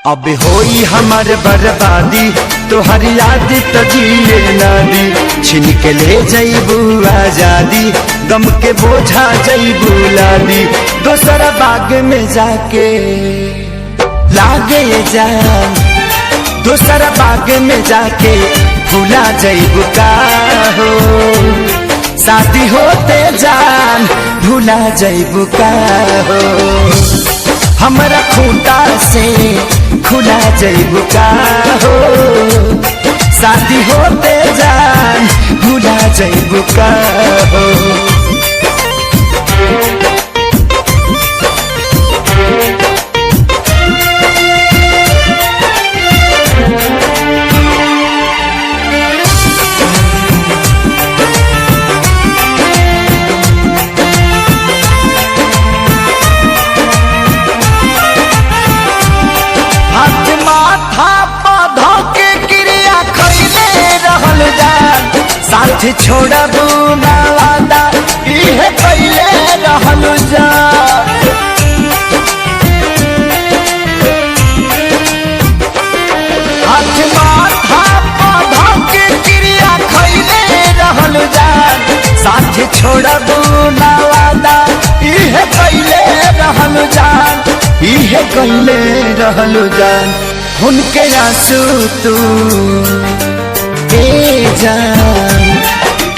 अब होई हमार बर्बादी तोहर याद तो जिए ना दी। छिन के ले जईबू आजादी गम के बोझा जईबू लादी। दोसरा बाग में जाके लागे जान, दोसरा बाग में जाके भुला जईबू का हो। शादी होते जान भुला जईबू का हो। हमारा खूंटा से खुला जईबू का हो। शादी होते जान भुला जईबू का हो। साथ छोड़बू ना वादा इहे पहले रहल जा। हाथ माथा पौधा के क्रिया खैले रहल जा। साथ छोड़बू ना वादा इहे पहले रहल जान, इहे पहले रहल जान। उनके आंसू तू जान,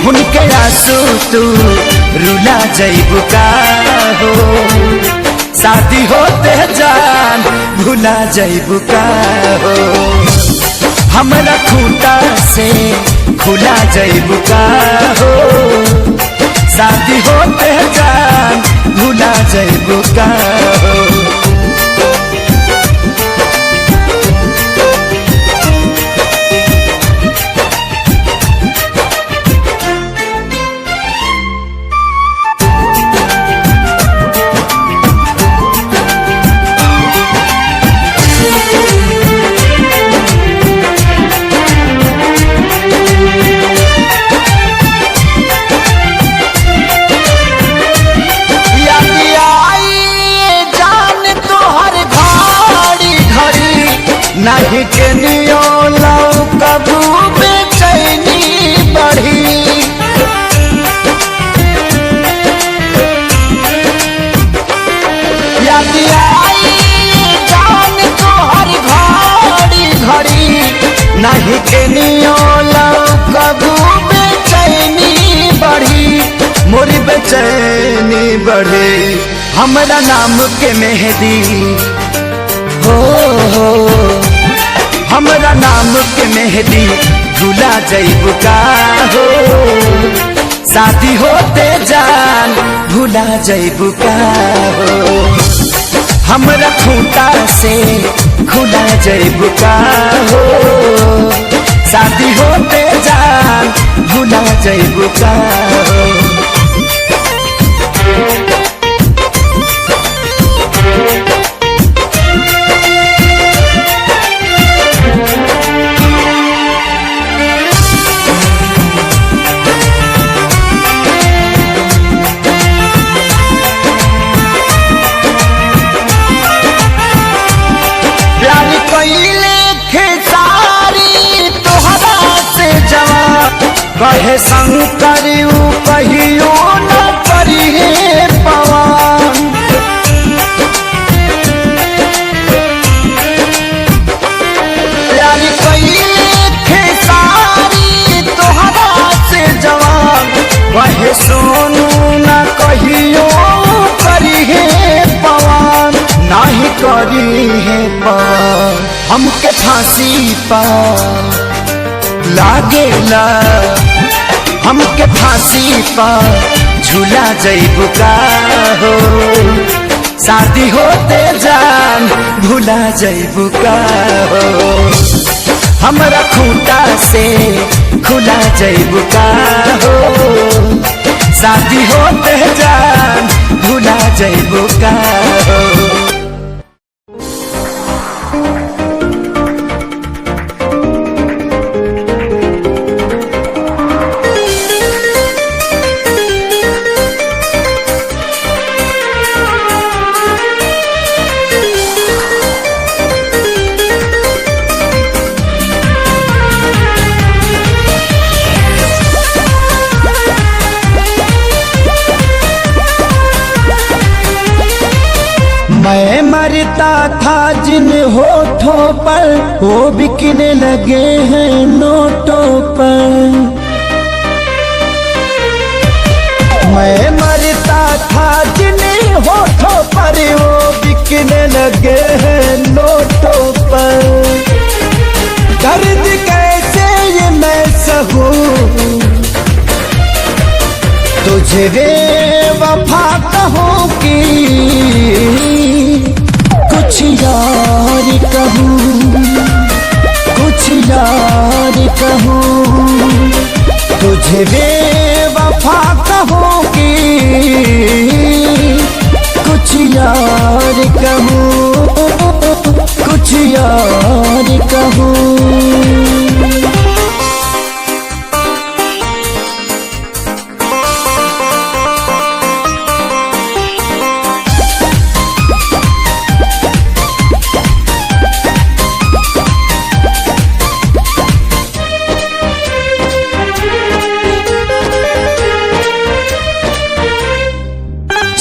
उनके आंसू तू रुला जईबू का हो। शादी होते जान भुला जईबू का हो। हमरा खूंटा से खुला जईबू का हो। शादी होते जान भुला जईबू का हो। नहीं के नियो लाओ कबू बेचैनी बढ़ी। याद आई जान तोहर घड़ी घड़ी। नहीं के नियो लाओ कबू बेचैनी बढ़ी। मोरी बेचैनी बढ़ी। हमरा नाम के मेहंदी हो, हमरा नाम के मेहंदी भुला जईबू का हो। शादी होते जान भुला जईबू का हो। हमरा खूंटा से खुला जईबू का हो। शादी होते जान भुला जईबू का हो। कहे शंकर कहियो न करिए पवन। प्यारी कइले खेसारी तोहरा से जवान। कहे सोनू न कहियो करिए पवन। नहीं करिए पवन हमके फांसी पा लागेला। हमके फांसी पर झूला जइबू का हो, शादी होते जान भूला जइबू का हो, हमरा खूंटा से खुला जइबू का हो, शादी होते जान भूला जइबू का हो। मैं मरता था जिन होठों पर वो बिकने लगे हैं नोटों पर। मैं मरता था जिन होठों पर वो बिकने लगे हैं नोटों पर। दर्द कैसे ये मैं सहूं तुझे वफा कहूँ कि कुछ यार कहूँ, कुछ यार कहूँ, तुझे बेवफा कहूँ कि कुछ यार कहूँ, कुछ यार कहूँ।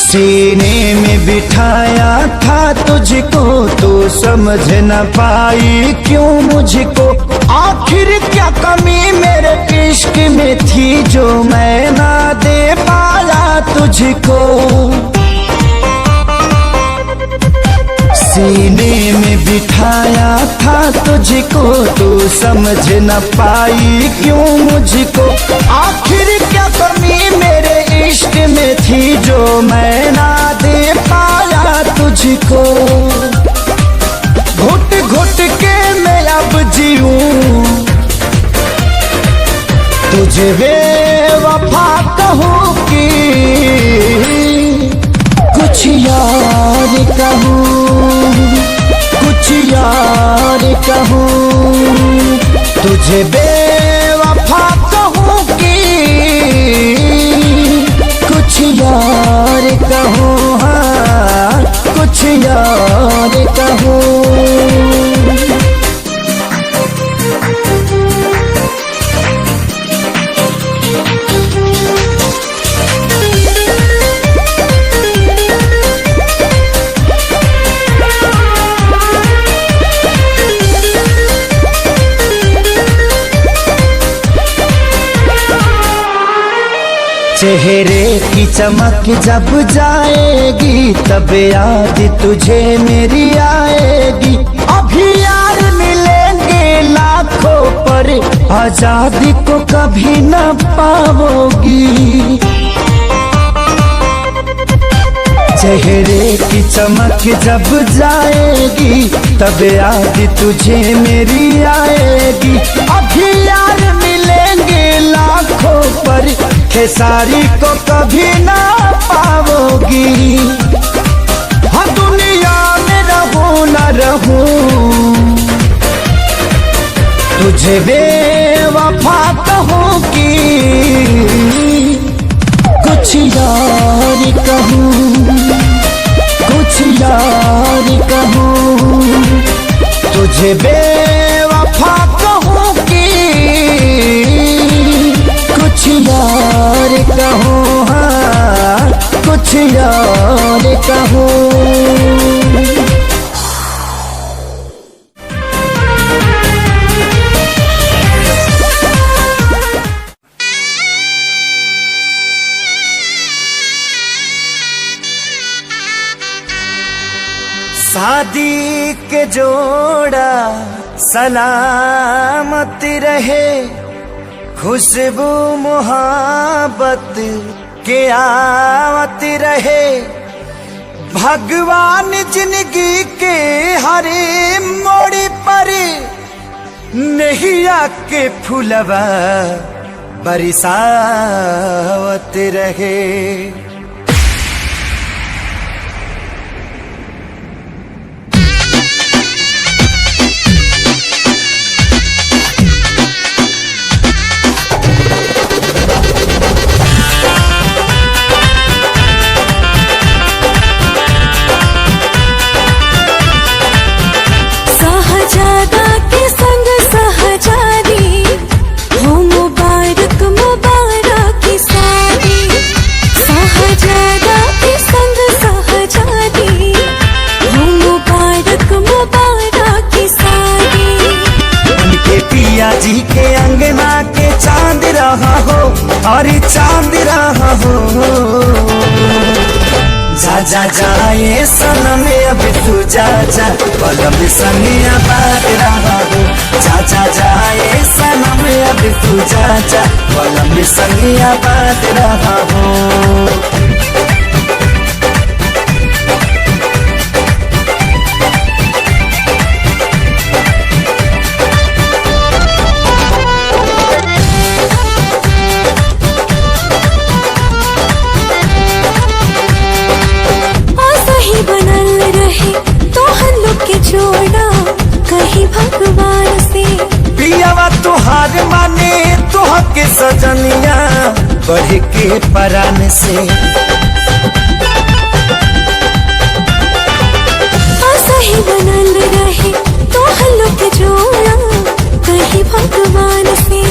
सीने में बिठाया था तुझको तो समझ न पाई क्यों मुझको। आखिर क्या कमी मेरे इश्क में थी जो मैं ना दे पाया तुझको। सीने में बिठाया था तुझको तो समझ न पाई क्यों मुझको। आखिर क्या कमी मेरे इश्क में थी जो मैं ना दे पाया तुझको। घुट घुट के मैं अब जीऊं तुझे बेवफा कहूँ कि कुछ यार कहूँ, कुछ यार कहूँ, तुझे बेवफा कहूँ कि कुछ यार कहूँ, हाँ कुछ यार कहूँ। चेहरे की चमक जब जाएगी तब याद तुझे मेरी आएगी। अभी यार मिलेंगे लाखों पर आजादी को कभी न पाओगी। चेहरे की चमक जब जाएगी तब याद तुझे मेरी आएगी। अभी यार मिलेंगे लाखों पर खेसारी को कभी ना पाओगी। हाँ दुनिया में रहूं न रहूं तुझे बेवफा कहूँ कि कुछ यार कहूँ, कुछ यार कहूँ, तुझे बेवफा कहूँ कि कुछ यार कहूँ, हाँ कुछ यार कहूँ। शादी के जोड़ा सलामत रहे, खुशबू मोहब्बत के आवत रहे, भगवान जिंदगी के हरे मोड़ पर नैया के फूलवा बरसावत रहे। जी के अंगना के चांद रहा हो और चांद रहा हो। जा जा जाए सनम अब तू जा जा, पलम संगिया बात रहा हो। जा जा जाए सनम अब तू जा जा, पलम संगिया बात रहा हो। भगवान से पियावा तुहार माने तुह के सजनिया बढ़ के परान से। सही बनल रहे तो हल्लुक जोड़ा कहीं भगवान से।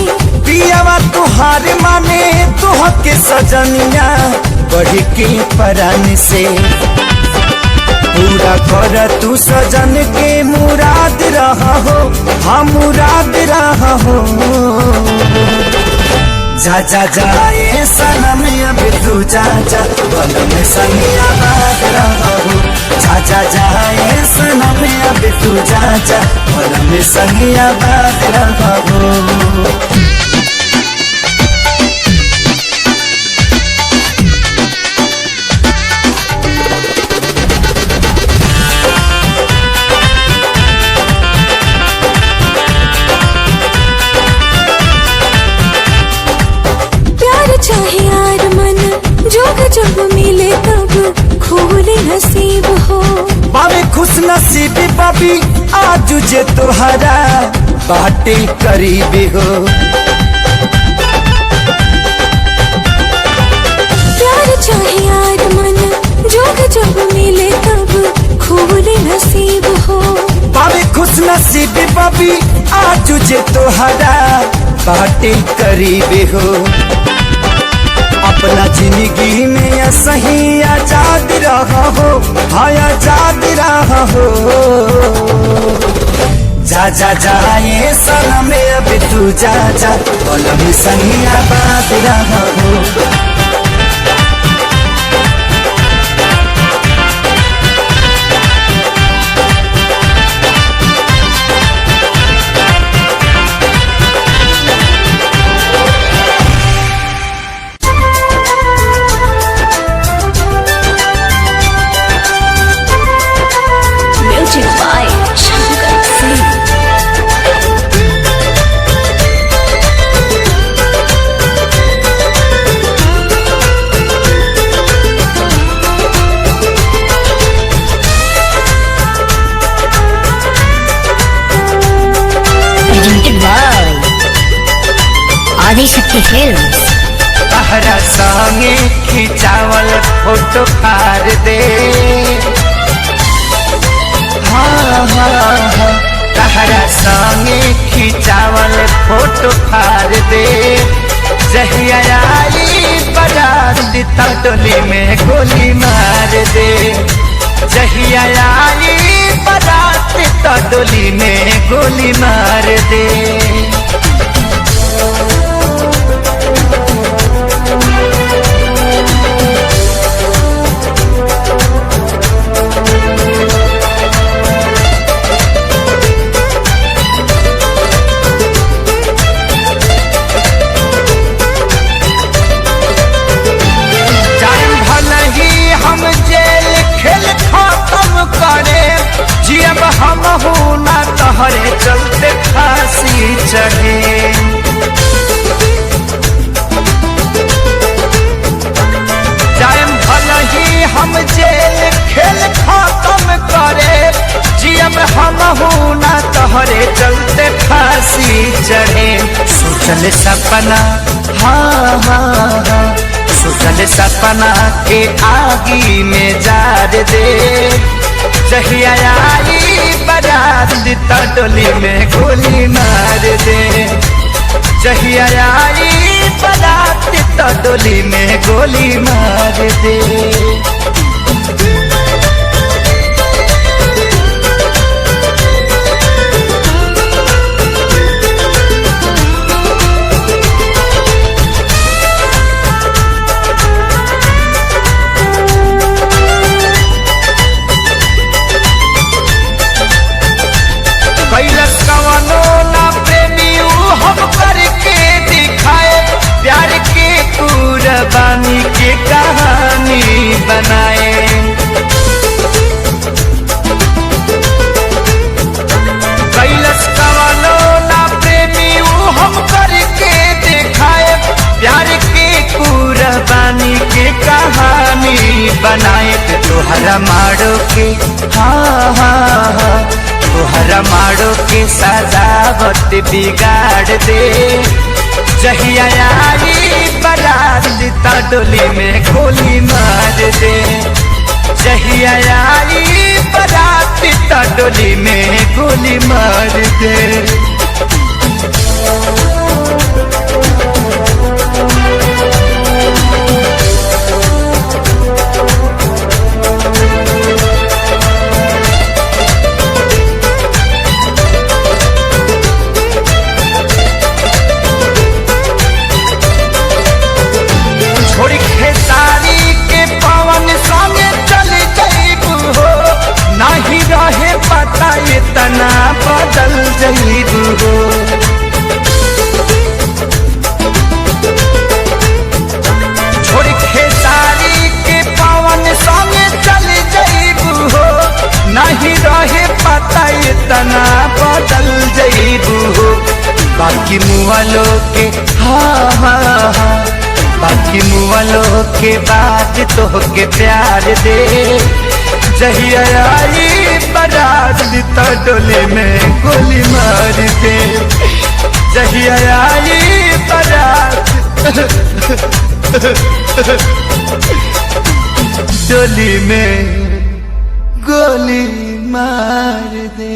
पियावा तुहार माने तुह के सजनिया बढ़ के परान से। पूरा कर तू सजन के मुराद रहा हो, हाँ मुराद रहा हो। जा जा जाए सनम अब तू जा जा, पलम संगिया बात रहा हो। जा जा जाए सनम अब तू जा जा, पलम संगिया बात रहा हो। चाहे यार मन जोग जब मिले तब खोले नसीब हो। बाबे खुश नसीबी बाबी आज जे तोहरा बाटे करीब हो। प्यार चाहे यार मन जोग जब मिले तब खोले नसीब हो। बाबे खुश नसीबी बाबी आज जे तोहरा बाटे करीब हो। अपना जिंदगी में सही आजाद रहा हो, हाँ आजाद रहा हो। जा जा जाए सनम अब तू जा जा, पलम संगिया बात रहा हो। आदिशक्ति फिल्म्स। तहरा संगे खिंचावल फोटो फार दे, हाँ हाँ हाँ। तहरा संगे खिंचावल फोटो फार दे। जहिया आई बारात तो डोली में गोली मार दे। जहिया आई बारात तो डोली में गोली मार दे। सोचल सपना हाँ हाँ हाँ सोचल सपना के आगी में जार दे जहिया आई बारात तो डोली में गोली मार दे जहिया आई बारात तो डोली में गोली मार दे। कैलस कवनो ना प्रेमी हम करके दिखाए प्यार के कुर्बानी के कहानी बनाए कैलस कवनो ना प्रेमी हम करके दिखाए प्यार के कुर्बानी के कहानी बनाए तोहरा मारो के हाँ हाँ हाँ तोहरा मारो के सजावट बिगाड़ दे जहिया आई बारात तो डोली में गोली मार दे जहिया आई बारात तो डोली में गोली मार दे। खेसारी के पवन संगे चल जाइबू हो नहीं रहे पता इतना बदल जाइबू हो छोड़ खेसारी के पवन संगे चल जाइबू हो नहीं रहे पता इतना बदल जाइबू हो बाकी मुआलो के हाँ हाँ हाँ बाकी मुआलों के बाद तो के प्यार दे जहिया आई बारात तो डोले में गोली मार दे जहिया आई बारात डोली में गोली मार दे।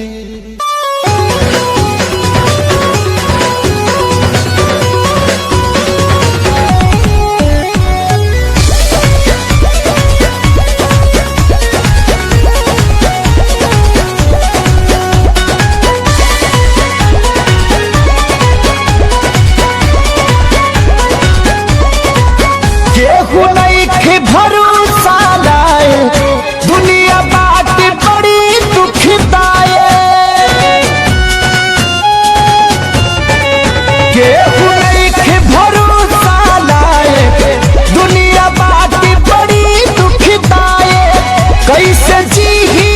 केहू नहीं भरोसा लाए दुनिया बात बड़ी दुखदाए केहू नहीं भरोसा लाए दुनिया बात बड़ी दुखदाए कैसे जीही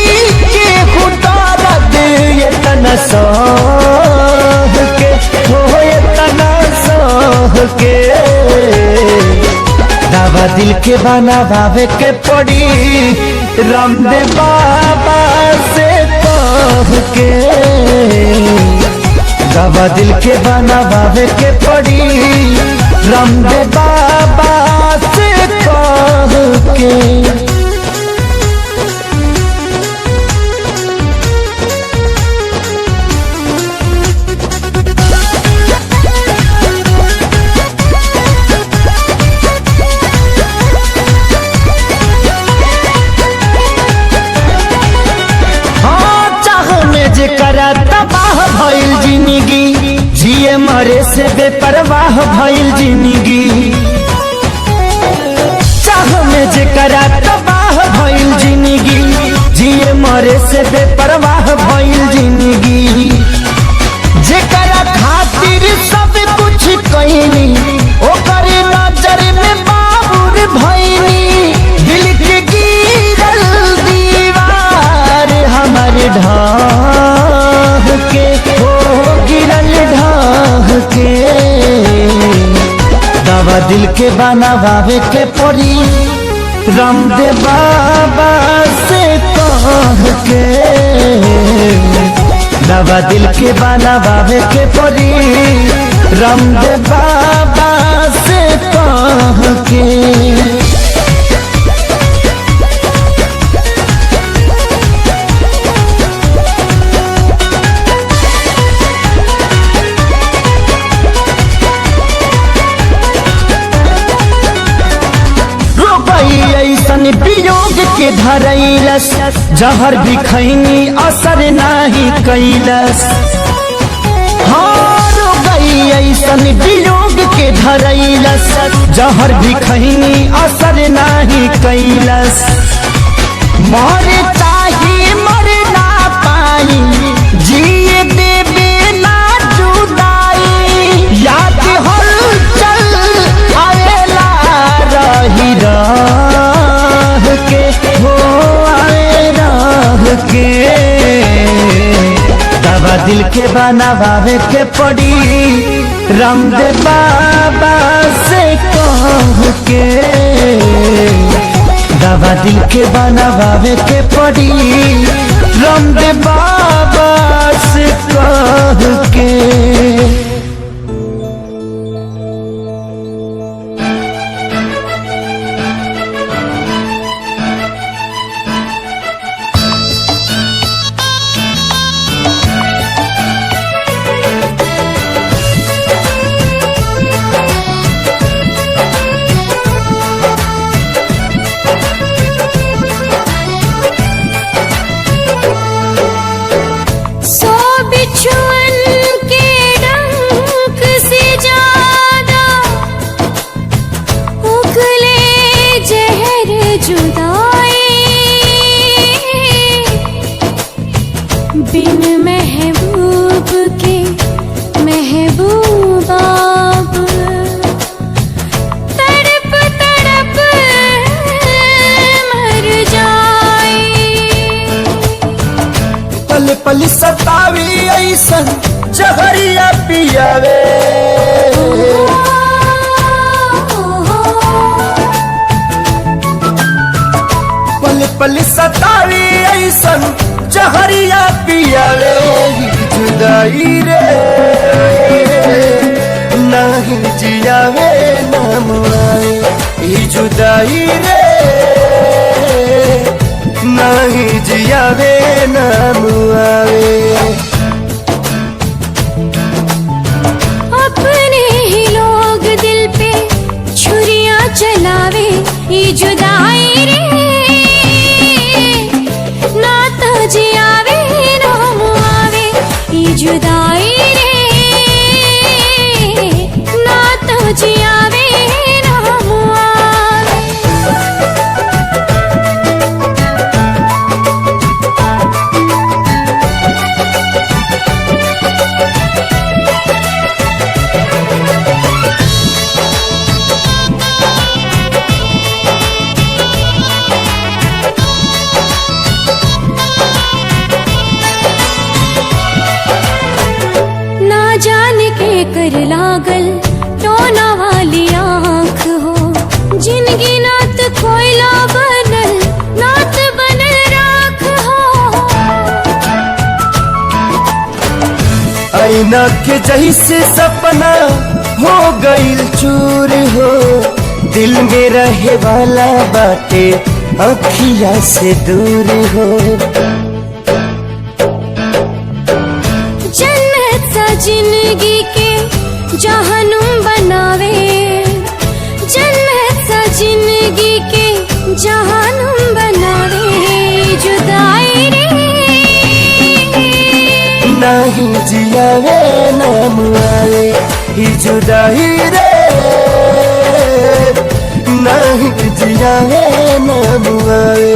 केहू दर्द इतना सह के हो इतना सह के दवा दिल के बनावे के पड़ी रामदेव बाबा से कह के दवा दिल के बनावे के पड़ी रामदेव बाबा से कह के। करा तबाह भइल जिंदगी जिए मरे से बेपरवाह भइल जिंदगी चाह में जे करा तबाह भइल जिंदगी जिए मरे से बेपरवाह भइल जिंदगी जेकरा खातिर सब कुछ कइनी ओकर नजर में बाबूर भइनी दिल के गिरल दीवार हमारे ढाह के हो गिरल ढाह के दवा दिल के बनावे के पड़ी रामदेव बाबा से कह के दवा दिल के बनावे के पड़ी रामदेव बाबा से कह के। ऐसन वियोग के धरैलस जहर भी खैनी असर नहीं कैलस। ऐसन वियोग के धरैलस जहर भी खैनी असर नहीं कैलस। मर चाहे मर ना पाई जिए देवे ना जुदाई। याद हलचल आवेला रही रह के हो आए रह के। दवा दिल के बनावे के पड़ी रामदेव बाबा से कह के। दवा दिल के बनावे के पड़ी रामदेव बाबा से कह के। बिन महबूब के महबूबा तड़प तड़प मर जाए। पल पल सतावी ऐसन जहरिया पियावे। पल पल सतावी ऐसन जहरिया पियावे। जुदाई रे नहीं जियावे नाम आए। जुदाई रे नहीं जियावे नाम आवे। अपने ही लोग दिल पे छुरियां चलावे। ये जुदाई रे ना तो जियावे नाम आवे। ये जुदाई रे ना तो जियावे नाम आवे। कर लागल टोना वाली आँख हो। जिनगी नात कोयला बनल नात बनल राख हो। आईना के जैसे सपना हो गईल चूर हो। दिल में रहे वाला बाटे अखिया से दूर हो। जन्नत सा जिंदगी के जहनुम बनावे। जन्नत सा जिंदगी के जहनुम बनावे। जुदाई रे नहीं जियावे नाम आए। जुदाई रे नहीं जियावे नाम आए।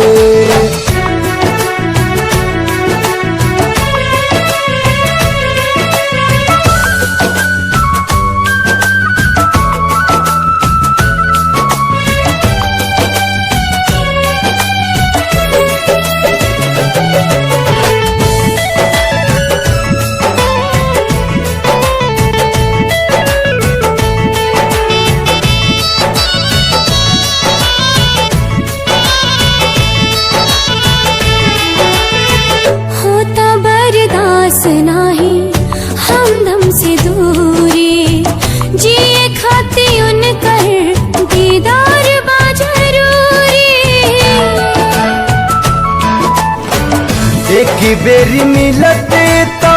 बेरी मिलते तो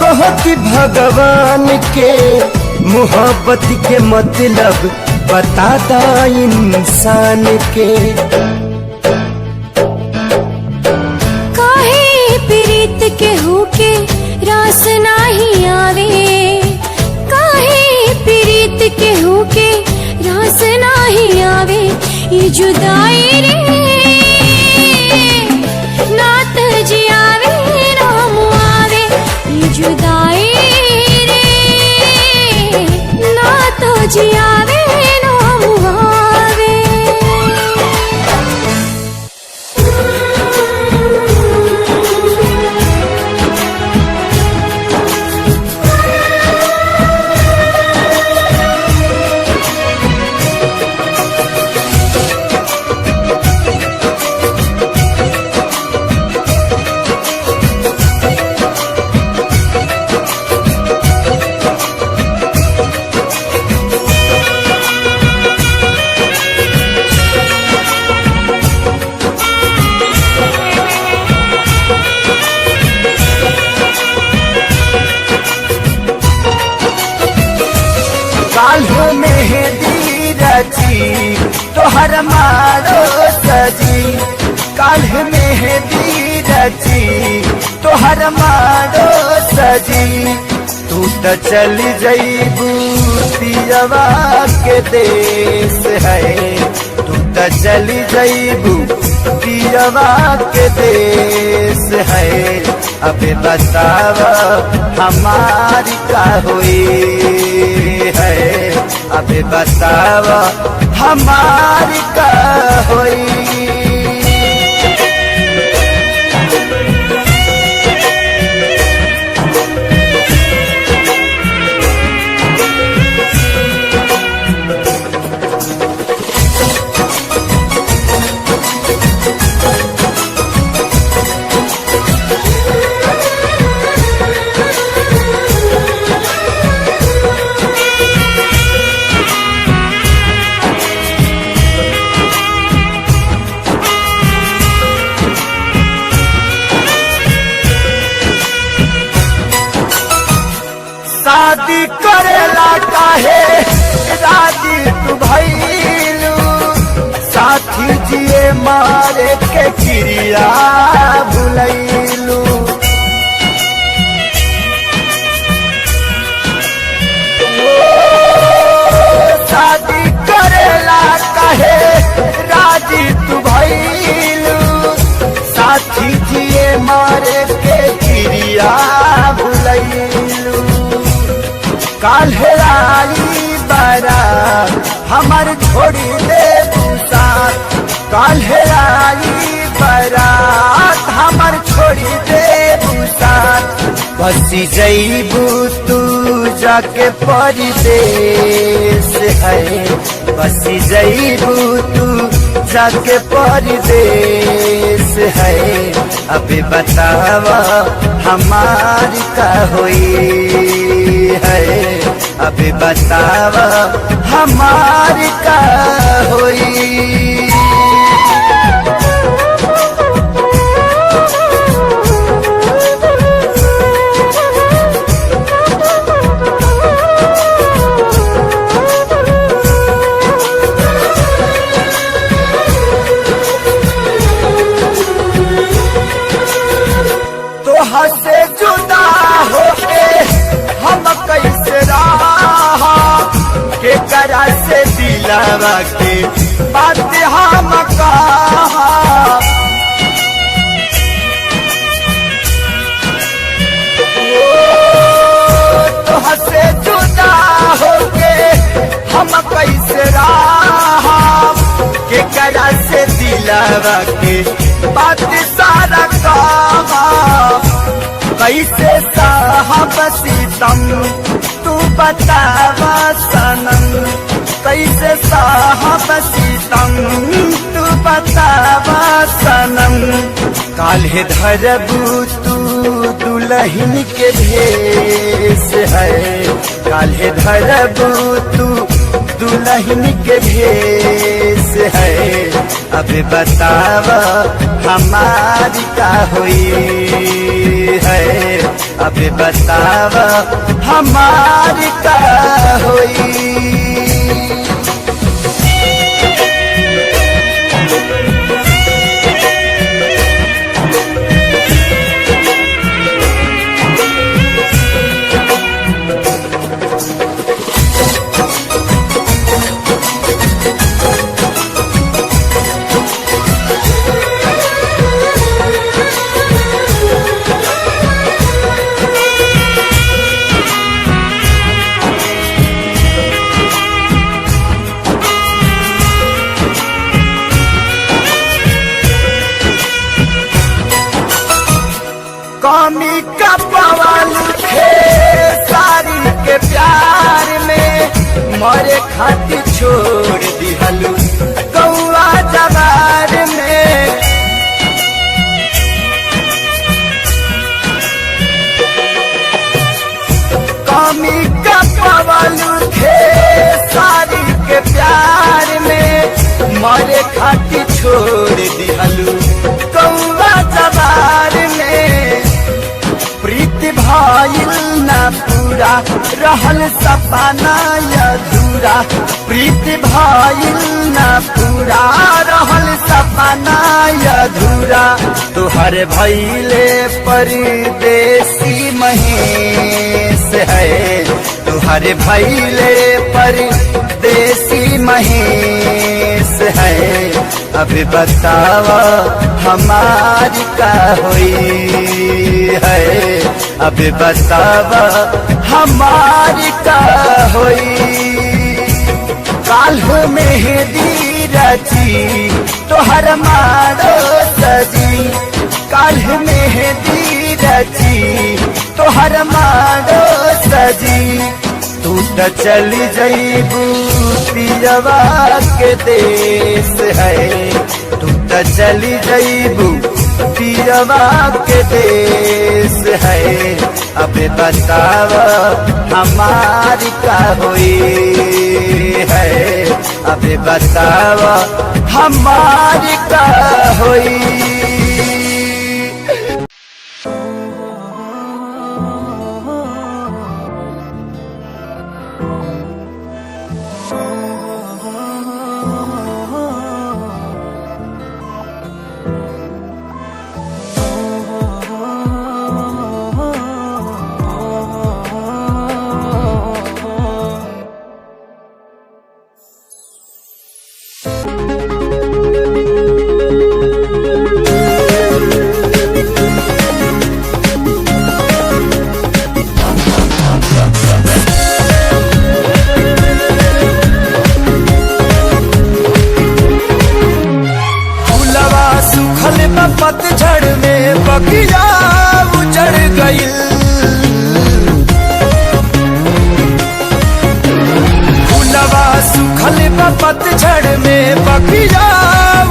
कहती भगवान के मोहब्बत के मतलब बता दा इंसान के। काहे प्रीत के होके रास नाही आवे, काहे प्रीत के होके रास नाही आवे, ये जुदाई रे नात जियावे राम आवे, ये जुदाई रे नात जियावे राम आवे। काल्ह मेहंदी रची तोहर मारो सजी, काल्ह मेहंदी रची तोहर मारो सजी, तू तो चल जईबू पियवा के देश है, तू तो चल जईबू पियवा के देश है। अबे बतावा हमारी का हुई है, अबे बतावा हमारी का हुई। शादी करेला काहे राजी तू भइलू, साथी जिए मारे के चिड़िया भुलैलू। शादी करेला काहे राजी तू भइलू, साथी जिए मारे के चिड़िया भुलैलू। काल्हे आई बारात हमार छोड़ी दे साथ, काल्हे आई बारात हमार छोड़ी दे साथ। बसी जईबू तू जाके परदेश है, बसी जईबू तू जाके परदेश है। अभी बतावा हमारी का हुई है, अभी बतावा हमारी का हुई। तोहा से जुदा होके हम कैसे रहा, के करा से दिलावा के बात हम कहा। तोहा से जुदा होके हम कैसे रहा, के करा से दिलावा के बात सारा कहा। कैसे साहब सीतम तू बतावा सनम, कैसे साहब सीतम तू बतावा सनम। काल्हे धरबू तू दुल्हन के भेष है, काल्हे धरबू तू दुल्हन के भेष से है। अब बताव हमारी का हुई है, अब बताव हमारी का हुई। कमी का पवाल थे सारी के प्यार में, मरे खातिर छोड़ दिहलू गौआ जवार में। कमी का पवाल थे सारी के प्यार में, मरे खातिर छोड़ दिहलू गौआ जवार में। प्रीति भाईल ना पूरा रहल सपना अधूरा, प्रीति भाईल ना पूरा रहल सपना अधूरा। तुहरे भैले परदेसी महेश है, तुहरे भैले परदेसी महेश है। अब बताव हमारी का हुई है, अब बताव हमारी का हुई। काल्ह मेहंदी रची तोहर मारो सजी, काल्ह मेहंदी रची तोहर मारो सजी। तू त चली जईबू पियवा के देश है, तू त चली जईबू पियवा के देश है। अब बताव हमारी का हुई है, अब बताव हमारी का हुई। पतझड़ में बगिया उजड़ गई, फूलवा सुखल पतझड़ में बगिया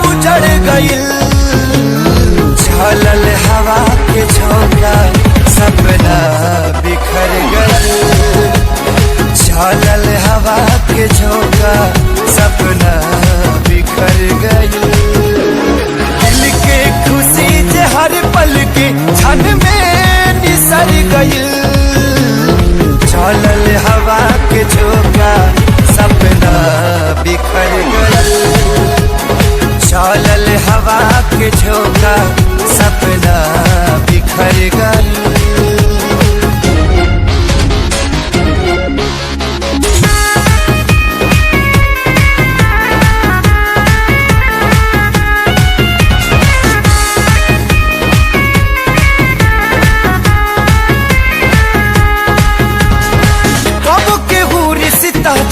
उजड़ गई। झलल हवा के झोंका सपना बिखर गई, झलल हवा के झोंका सपना बिखर गई। हर पल के क्षण में निसर गई, झलल हवा के झोंका सपना बिखर गई, झलल हवा के झोंका सपना बिखर गई।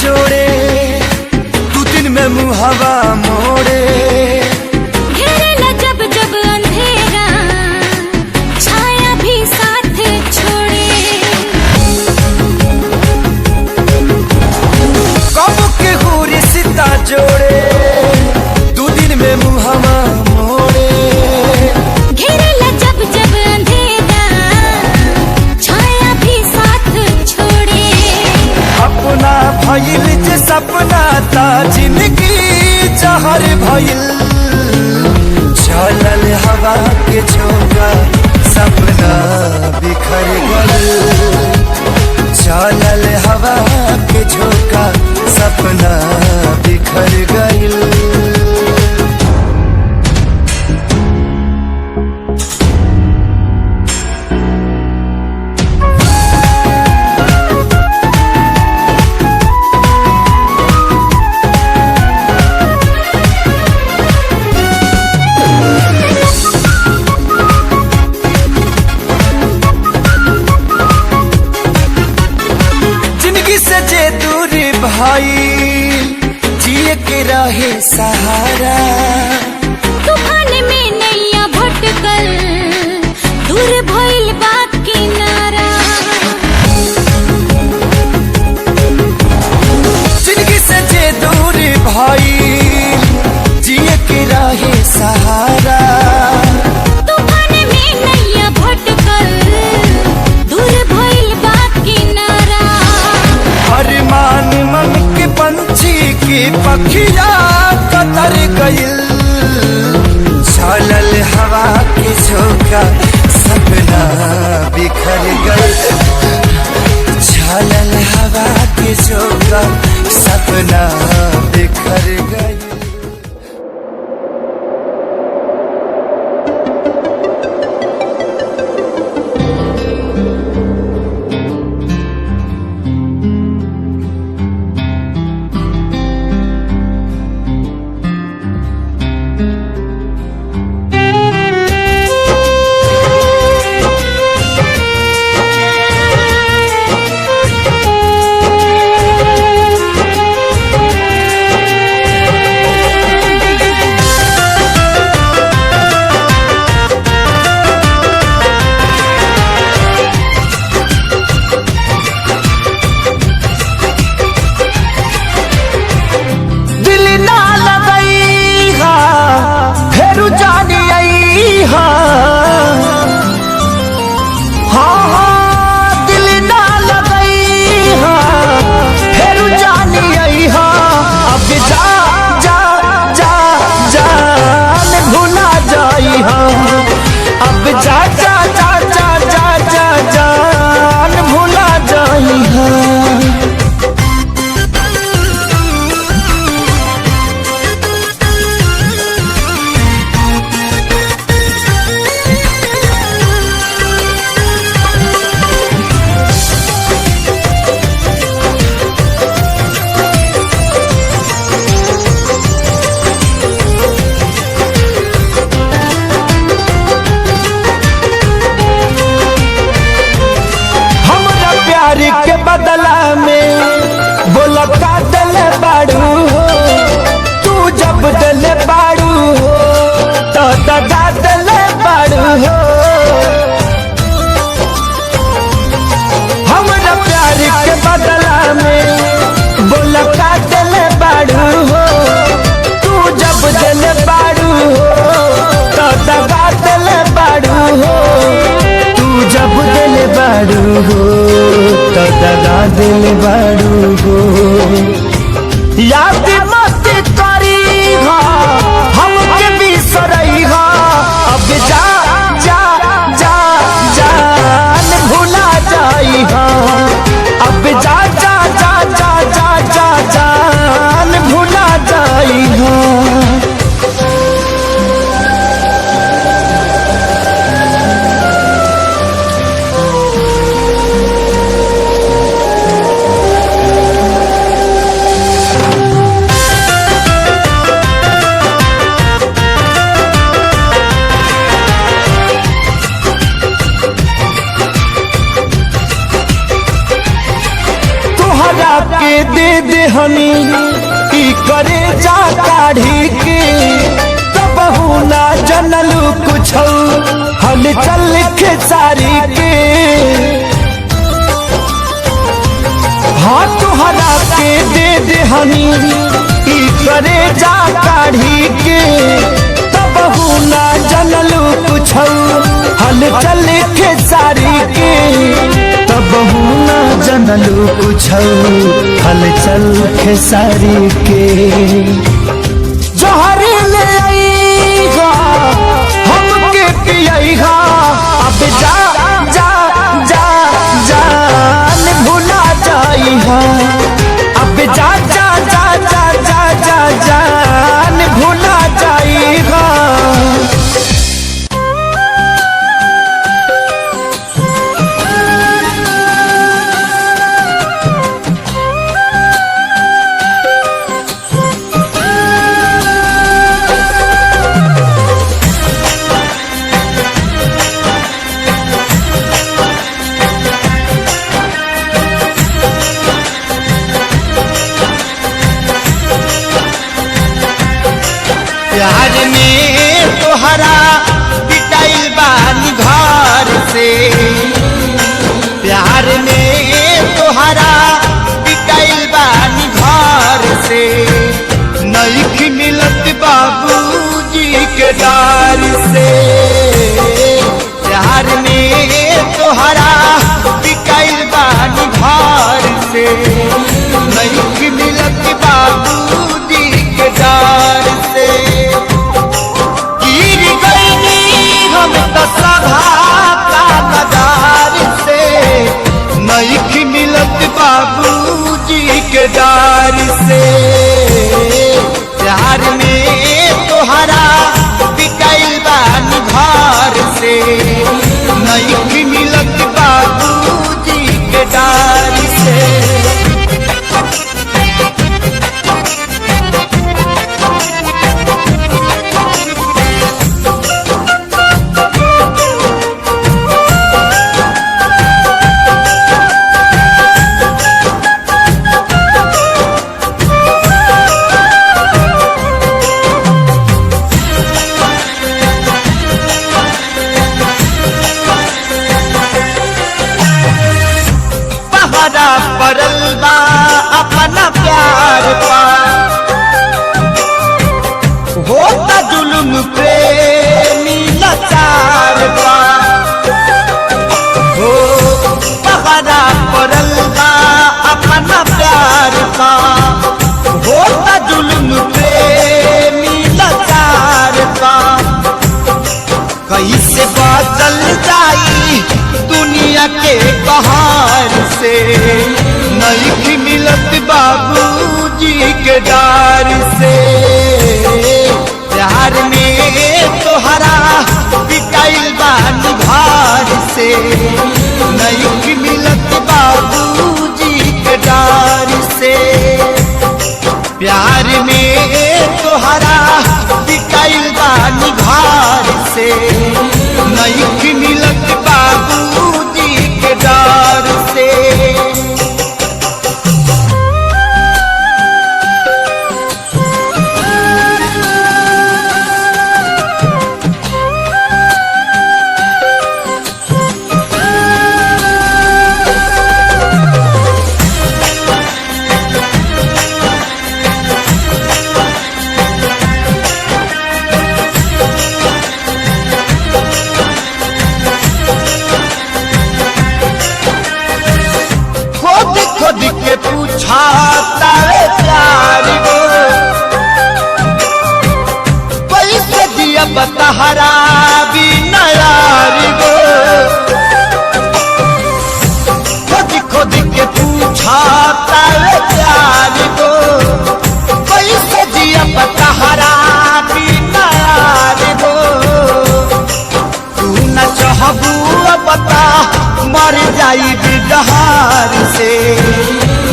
जोड़े तू दिन में मुहवा मोड़े, घेरेला जब जब अंधेरा छाया भी साथ छोड़े। कब के हो रिश्ता जोड़े तू दिन में मुहवा मोड़े, घेरेला जब जब अंधेरा छाया भी साथ छोड़े। अपना भइल जे सपना था जिंदगी जहर भइल चलल हवा के झोंका सपना बिखर गइल चलल हवा के झोंका सपना बिखर गइल भाई जिए के रहे सहारा तूफान में नैया भटकल दूर भइल बा किनारा जिंदगी से जे दूर भाई जिए के रहे सहारा तूफान में नैया भटकल दूर भइल बा किनारा अरमान मन के पंछी की पखिया कतर गइल चलल हवा के झोंका सपना बिखर गइल चलल हवा के झोंका सपना बिखर गइल के बदला में बोला का दिल बाड़ू हो तू जब दिल बाड़ू हो तो दगा दिल बाड़ू हो हमरा प्यार के बदला में बोला का दिल बाड़ू हो तू जब दिल बाड़ू हो तो दगा दिल बाड़ू हो तू जब दिल बाड़ू हो तो दगा दिल बाड़ू हो याद मत करी हा हमके बिसरई हा अब जा जा जा जान भुला जाई हा अब जा जा जा जा जा जा जान भुला जाई हा के दे दे हनी ई करे जा काढ़ी के तब ना जनलू कुछ हल चल खेसारी के हाँ तुहरा के दे दे हनी ई करे जा काढ़ी के तब ना जनलू कुछ हल चल खेसारी के तब ना जनलू कुछ हल चल खेसारी के जोहरी तोहरा पिटाइल बानी घर से, प्यार में तोहरा पिटाइल बानी घर से, नहीं मिलत बाबूजी के डार से, प्यार में तोहरा पिटाइल बानी घर से, नहीं मिलत बाबूजी के डार से। गिर गईनी हम तो सभा का बाजार से, नहीं मिलत बाबूजी के डार से, प्यार में तोहरा पिटाइल बानी घर से, नहीं मिलत बाबूजी के डार से। परल बा अपना प्यार पा, होता जुल्म प्रेमी लाचार पा, हो पहरा परल बा अपना प्यार पा, होता जुल्म प्रेमी लाचार पा। कैसे बदल जाई दुनिया के बहार से, नहीं मिलत बाबूजी के डार से, प्यार में तोहरा पिटाइल बानी घर से, नहीं मिलत बाबूजी के डार से, प्यार में तोहरा पिटाइल बानी घर से, नहीं मिलत बाबूजी के डार से। खुद के पूछा तारे प्यार को, पैसे दिया बतहरा भी नयार को, खुद के पूछा तारे प्यार को, पैसे दिया बतहरा भी नयार को। तू न चाहबू बता मर जाई बिडहार से,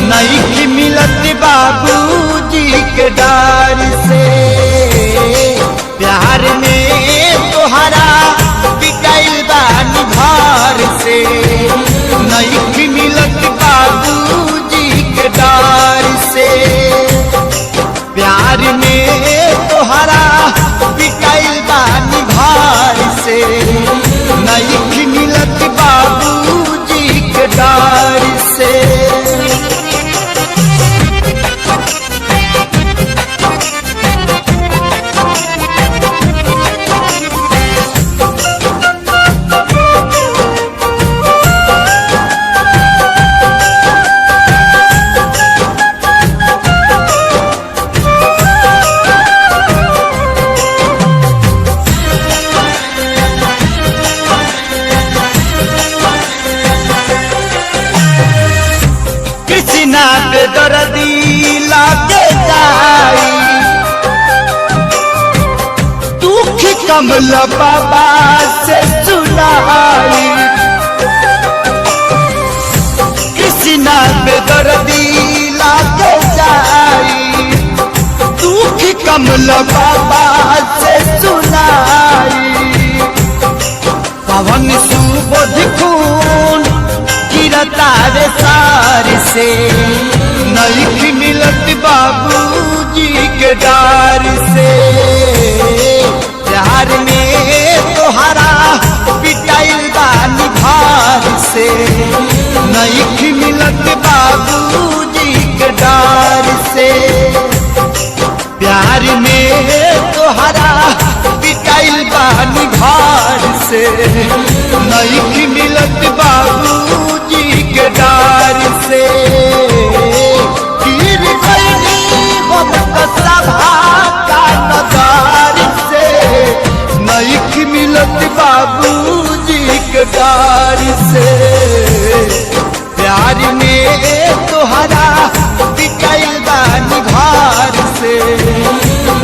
नहीं मिलत बाबूजी के डार से, प्यार में तोहरा पिटाइल बानी घर से, नहीं मिलत बाबूजी के डार से, प्यार में तोहरा पिटाइल बानी घर से, नहीं मिलत बाबूजी के डार से। कृष्णा पे दर्दी लागे जाई, दुख कमल बाबा से सुनाई, कृष्णा पे दर्दी लागे जाई, दुख कमल बाबा से सुनाई, पवन सुबोध खून गिरता रे सार से, नहीं मिलत बाबूजी के डार से, प्यार में से, नहीं मिलत बाबूजी के डार से। प्यार में तोहरा पिटाइल बानी घर से, नहीं मिलत बाबूजी के डार से। गिर गई हम सभा का नगार से, नहीं मिलत बाबूजी के डार से। प्यार में तोहरा पिटाइल बानी घर से,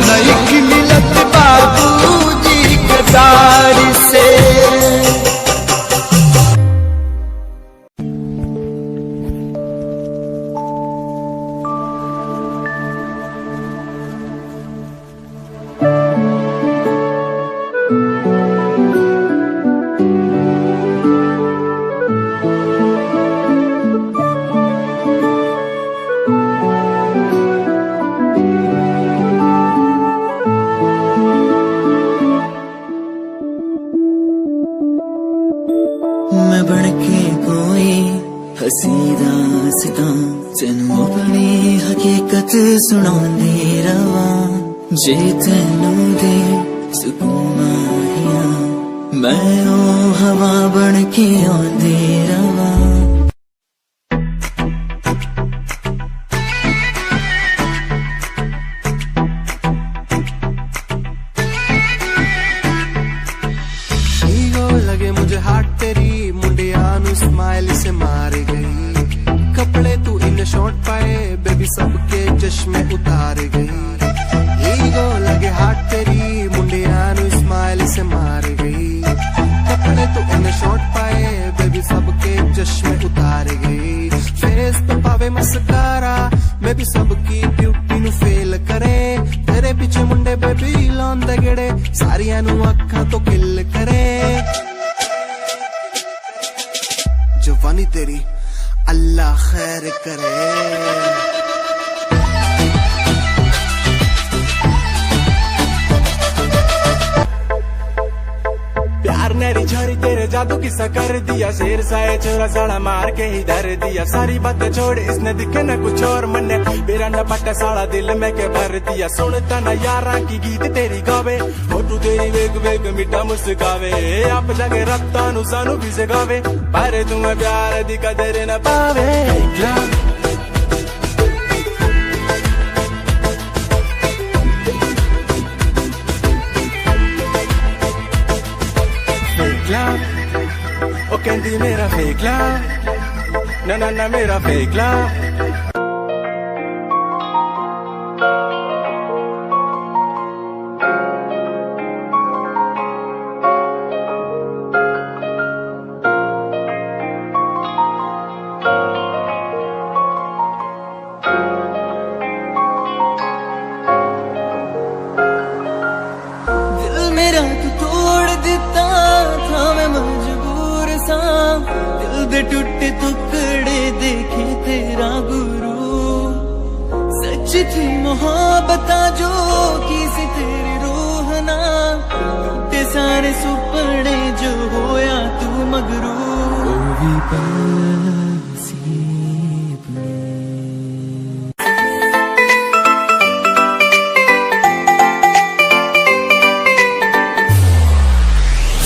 नहीं मिलत बाबूजी के डार से। मैं बनके कोई हसीदा सिता तेनू अपनी हकीकत सुनांदी रवा, जे तेनू दे सुकून माहिया मैं ओ हवा बनके आंदी रवा। लगे मुझे हाथ तेरी मुंडिया नु स्माइल से मार गई, कपड़े तू इन शॉर्ट पाए बेबी सबके चश्मे उतार गई। ईगो लगे हाथ तेरी मुंडिया नु स्माइल से मार गई, कपड़े तू इन शॉर्ट पाए बेबी सबके चश्मे उतार गई। फेस पे पावे मस्कारा बेबी सबकी ब्यूटी नु फेल करे, तेरे पीछे मुंडे बेबी लौंदे गेड़े सारियां नु अखा तो किल करे। जवानी तेरी अल्लाह खैर करे। प्यार नेरी छोरी तेरे जादू किस्सा कर दिया, शेर साए छोरा साड़ा मार के ही धर दिया। सारी बातें छोड़ इसने दिखे न कुछ और मन्ने, मेरा न पट्टा साड़ा दिल में के भर दिया। सुनता न यारा की गीत तेरी गावे, फोटू तेरी वेग वेग मिठा मुस्कावे। आप जाके रत्ता नु सानू भी से गावे, पर तुम्हें प्यार दी कदर न पावे। ओ कहती मेरा फेक लव, ना ना ना मेरा फेक लव। दिल मेरा तू तोड़ दिता था, मैं मजबूर सा दिल दे टूटे टुकड़े देखे तेरा गुरु। सच थी मोहब्बत जो की सी तेरी रूह ना, टूटे सारे सुपने जो होया तू मगरू।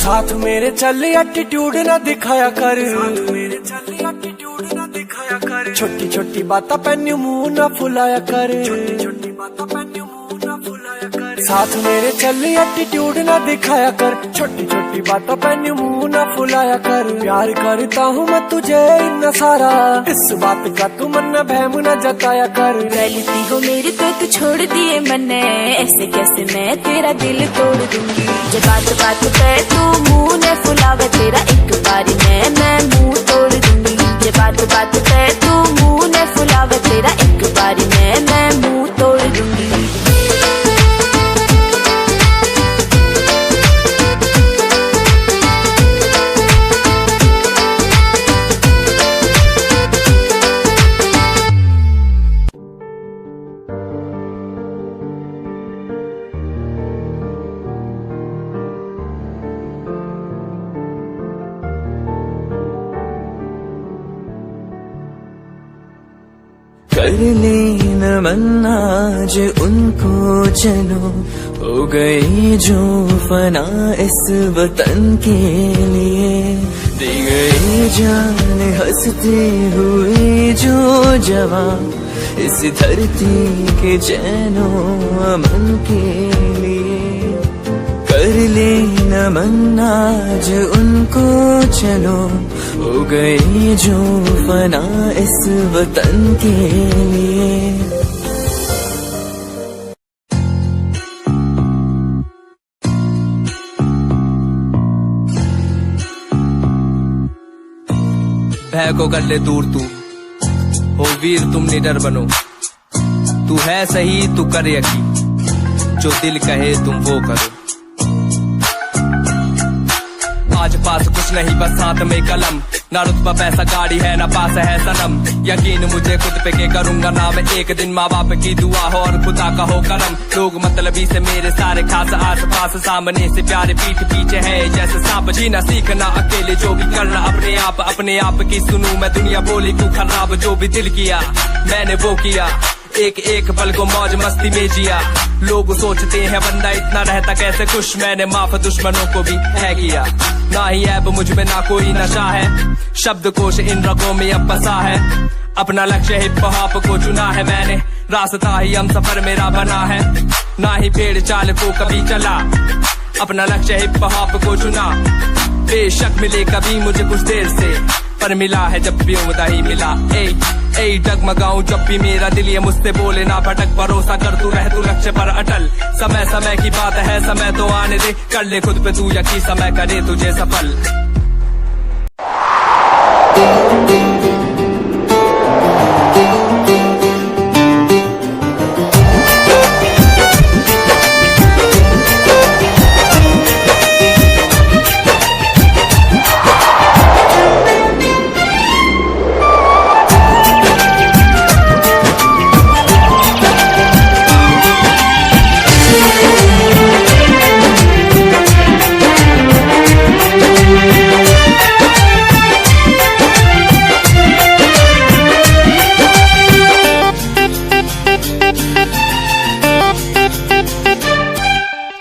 साथ मेरे चल एटीट्यूड ना दिखाया कर, साथ मेरे चल एटीट्यूड ना दिखाया कर। छोटी छोटी बातें पे न्यू मुंह ना फुलाया कर, छोटी छोटी बातें पे न्यू मुंह ना फुलाया कर। साथ मेरे चल एटीट्यूड ना दिखाया कर, छोटी छोटी बातें पे न्यू मुंह ना फुलाया कर। प्यार करता हूँ मैं तुझे इतना सारा, इस बात का तू मन बहम न जताया कर। गलती हो मेरी तो तू छोड़ दिए मन्ने, ऐसे कैसे मैं तेरा दिल तोड़ दूंगी। जब बात बात पे तू मुंह ने फुलावे, तेरा एक बारी मैं मुंह तोड़ दूंगी। जब बात बात पे तू मुंह ने फुलावे, तेरा एक बारी मैं मुंह तोड़ दूंगी। कर ले नमन आज उनको चलो, हो गई जो फना इस वतन के लिए, दी गई जान हंसते हुए जो जवान इस धरती के चैनो अमन के लिए। कर ले नमन आज उनको चलो, हो गई जो फना इस वतन के लिए। भय को कर ले दूर तू, हो वीर तुम निडर बनो, तू है सही तू कर यकीन, जो दिल कहे तुम वो करो। आज पास कुछ नहीं बस हाथ में कलम, ना रुतबा पैसा गाड़ी है ना पास है सनम, यकीन मुझे खुद पे के करूंगा ना मैं एक दिन, माँ बाप की दुआ हो और खुदा का हो करम। लोग मतलबी से मेरे सारे खास आस पास, सामने से प्यारे पीठ पीछे है जैसे सांप, जीना सीखना अकेले जो भी करना अपने आप की सुनूं मैं दुनिया बोली क्यों खराब, जो भी दिल किया मैंने वो किया, एक एक पल को मौज मस्ती में जिया। लोग सोचते हैं बंदा इतना रहता कैसे खुश, मैंने माफ दुश्मनों को भी है किया, ना ही ऐब मुझ में ना कोई नशा है, शब्दकोश इन रगों में अब बसा है, अपना लक्ष्य हिप हॉप को चुना है मैंने, रास्ता ही हम सफर मेरा बना है, ना ही भेड़ चाल को कभी चला, अपना लक्ष्य हिप हॉप को चुना। बेशक मिले कभी मुझे कुछ देर से, पर मिला है जब भी उम्दा ही मिला। ए डगमगाऊं जब भी मेरा दिल ये मुझसे बोले ना भटक, भरोसा कर तू रह तू लक्ष्य पर अटल, समय समय की बात है समय तो आने दे, कर ले खुद पे तू यकीन समय करे तुझे सफल।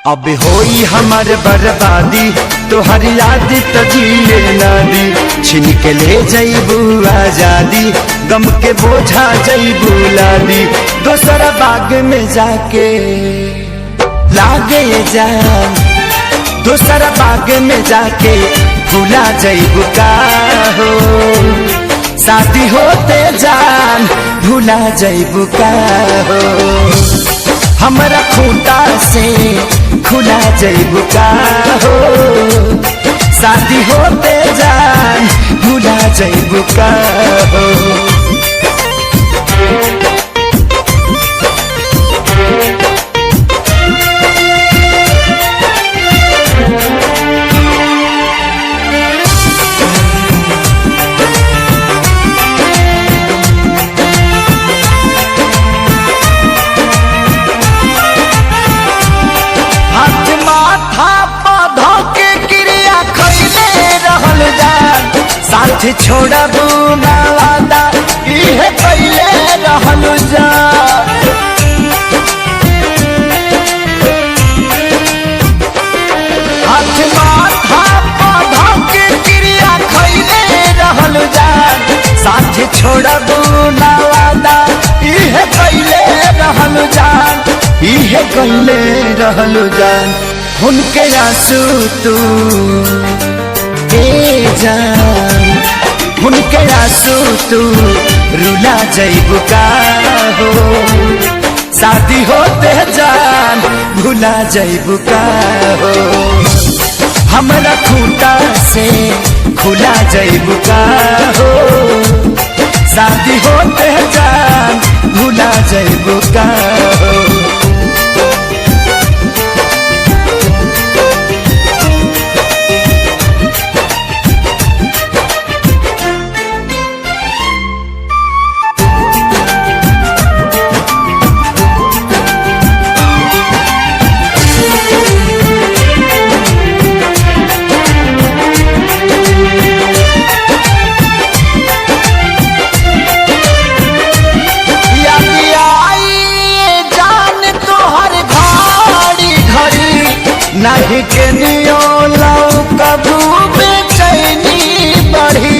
अब होई हमार बर्बादी, तोहर याद तजीले ना दी, छिन के ले जईबू आजादी, गम के बोझा जईबू लादी, दोसरा बाग में जाके लागे जान, दोसरा बाग में जाके भूला जईबू का हो, शादी होते जान भूला जईबू का हो, हमरा खूंटा से खुला जईबू का हो, शादी होते जान भूला जईबू का हो। साथ छोड़बू ना वादा इहे पहले रहलू जा, हाथ माथा पौधा के क्रिया खैले रहलू जा, साथ छोड़बू ना वादा इहे पहले रहलू जान, इहे पहले रहलू जान, उनके आंसू तू जान, उनके आंसू तू रुला जईबू का हो, शादी होते जान भूला जईबू का हो, हमरा खूंटा से खुला जईबू का हो, शादी होते जान भूला जईबू का हो। नहीं के नियो लाऊ कबू बेचैनी बढ़ी।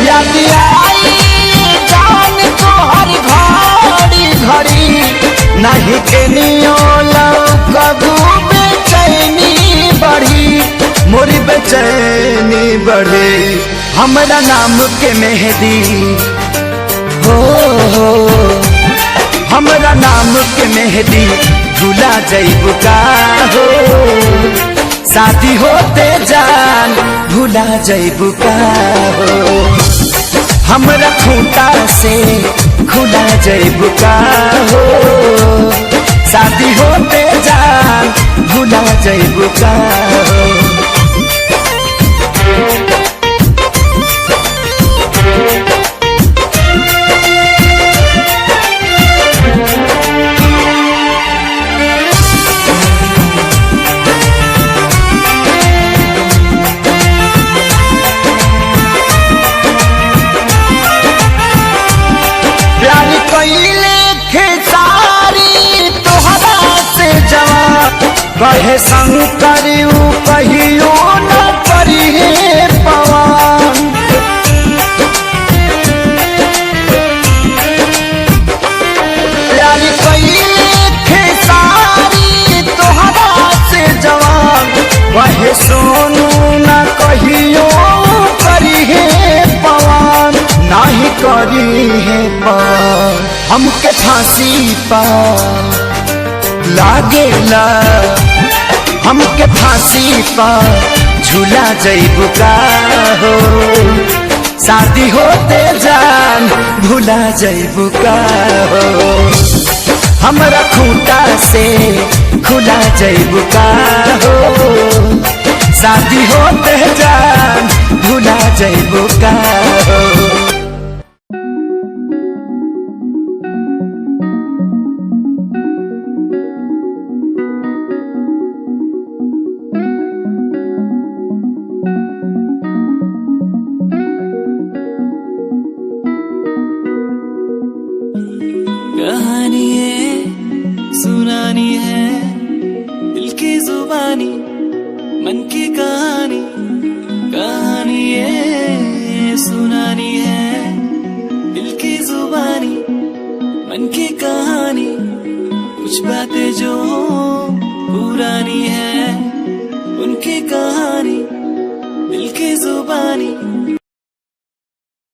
याद आई जान तो हर घड़ी घड़ी, नहीं के नियो लाऊ कबू बेचैनी बढ़ी, मोरी बेचैनी बढ़ी। हमरा नाम के मेहंदी हो, हमरा नाम के मेहंदी भुला जइबू का हो, शादी होते जान भुला जइबू का हो। हमरा खूंटा से खुला जइबू का हो, शादी होते जान भुला जइबू का हो। कहे शंकर कहियो न करिए पवन, प्यारी कइले खेसारी तोहरा से जवान, कहे सोनू न कहियो करिए पवन, नहीं करिए पवन। हमके फांसी पा लागेला, हमके फांसी पा झूला जइबू का हो, शादी होते जान भुला जइबू का हो। हमरा खूंटा से खुला जइबू का हो, शादी होते जान भुला जइबू का हो। कहानी है सुनानी है दिल की जुबानी, मन की कहानी। कहानी है सुनानी है दिल की जुबानी, मन की कहानी। कुछ बातें जो पुरानी है उनकी कहानी, दिल की जुबानी।